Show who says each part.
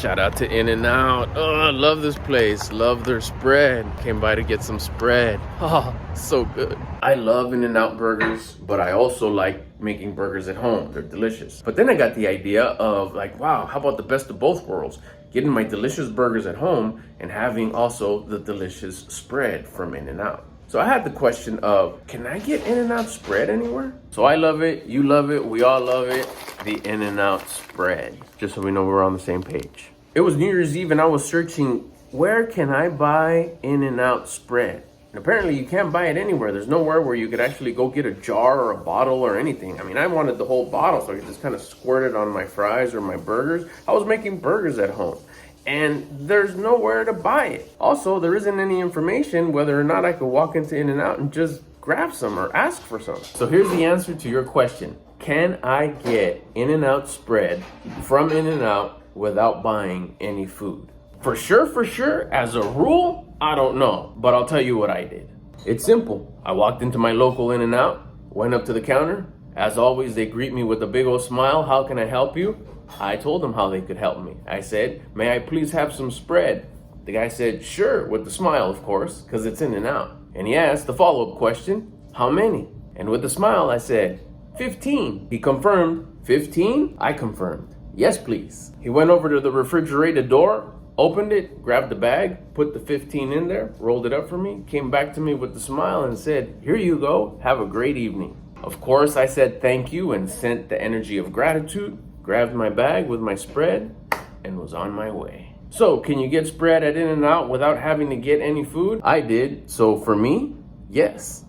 Speaker 1: Shout out to In-N-Out. Oh, I love this place. Love their spread. Came by to get some spread. Oh, so good. I love In-N-Out burgers, but I also like making burgers at home. They're delicious. But then I got the idea of like, wow, how about the best of both worlds? Getting my delicious burgers at home and having also the delicious spread from In-N-Out. So I had the question of, can I get In-N-Out spread anywhere? So I love it, you love it, we all love it, the In-N-Out spread. Just so we know we're on the same page. It was New Year's Eve and I was searching, where can I buy In-N-Out spread? And apparently you can't buy it anywhere. There's nowhere where you could actually go get a jar or a bottle or anything. I mean, I wanted the whole bottle so I could just kind of squirt it on my fries or my burgers. I was making burgers at home. And there's nowhere to buy it. Also, there isn't any information whether or not I could walk into In-N-Out and just grab some or ask for some. So here's the answer to your question. Can I get In-N-Out spread from In-N-Out without buying any food? For sure, as a rule, I don't know, but I'll tell you what I did. It's simple. I walked into my local In-N-Out, went up to the counter. As always, they greet me with a big old smile. How can I help you? I told them how they could help me. I said, may I please have some spread? The guy said, sure, with a smile, of course, because it's In-N-Out. And he asked the follow-up question, how many? And with a smile, I said, 15. He confirmed, 15? I confirmed, yes, please. He went over to the refrigerator door, opened it, grabbed the bag, put the 15 in there, rolled it up for me, came back to me with a smile and said, here you go, have a great evening. Of course, I said thank you and sent the energy of gratitude, grabbed my bag with my spread, and was on my way. So, can you get spread at In-N-Out without having to get any food? I did. So for me, yes.